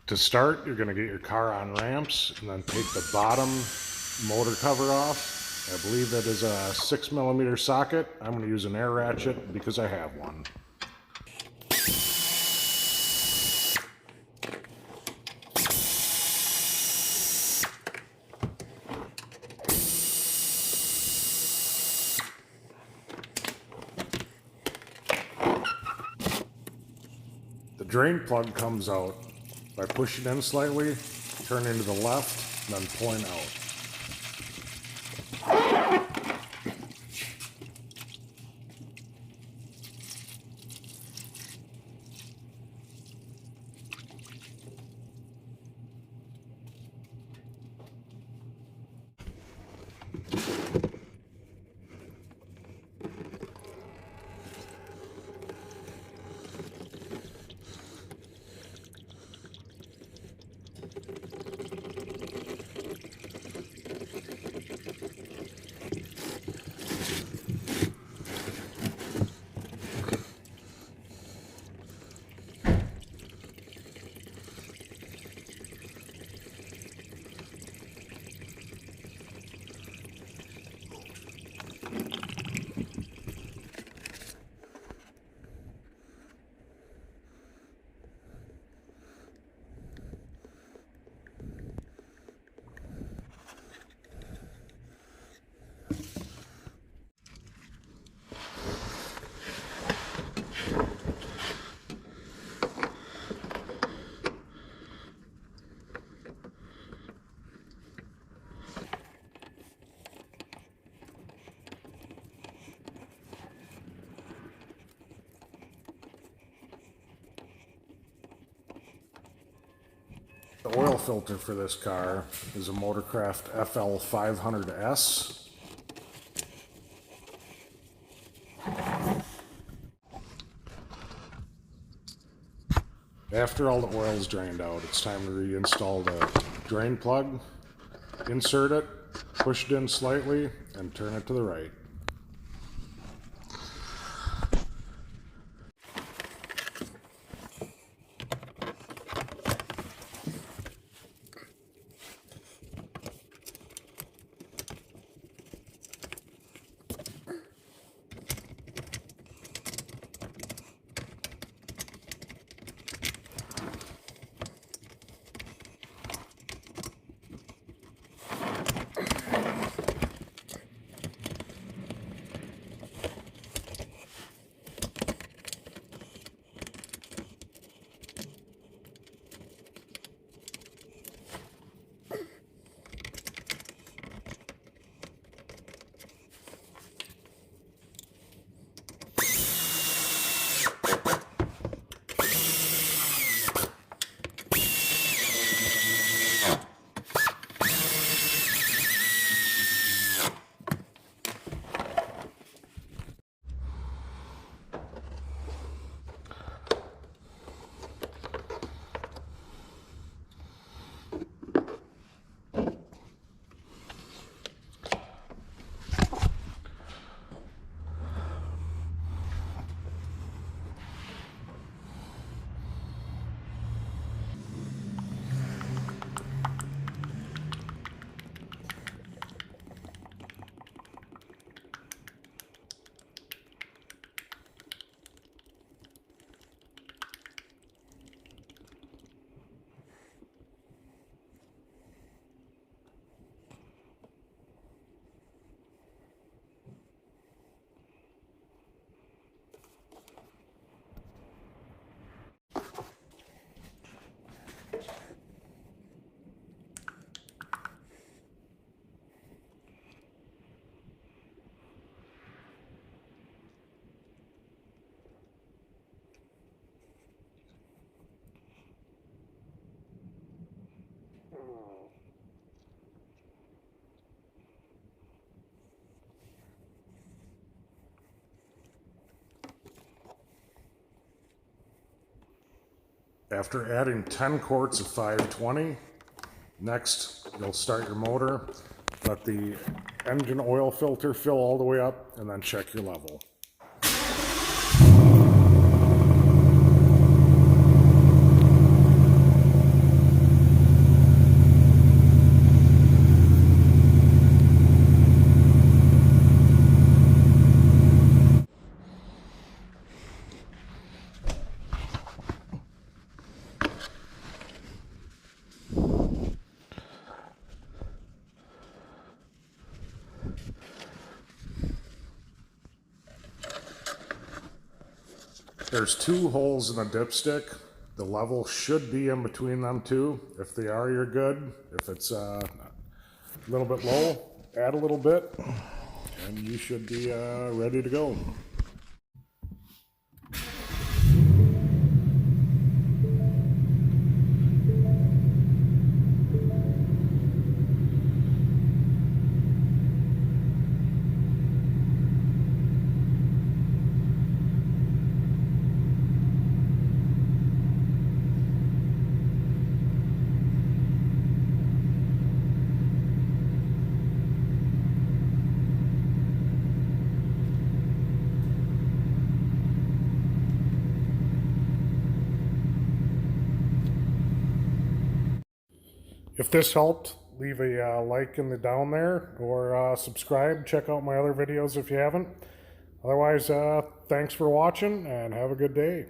To start, you're going to get your car on ramps and then take the bottom motor cover off. I believe that is a 6mm socket. I'm going to use an air ratchet because I have one. The drain plug comes out by pushing in slightly, turning to the left, and then pulling out. The oil filter for this car is a Motorcraft FL500S. After all the oil is drained out, it's time to reinstall the drain plug. Insert it, push it in slightly, and turn it to the right. After adding 10 quarts of 520, next you'll start your motor, let the engine oil filter fill all the way up, and then check your level. There's 2 holes in the dipstick. The level should be in between them 2. If they are, you're good. If it's a little bit low, add a little bit, and you should be ready to go. If this helped, leave a like in the down there, or subscribe. Check out my other videos if you haven't. Otherwise, thanks for watching and have a good day.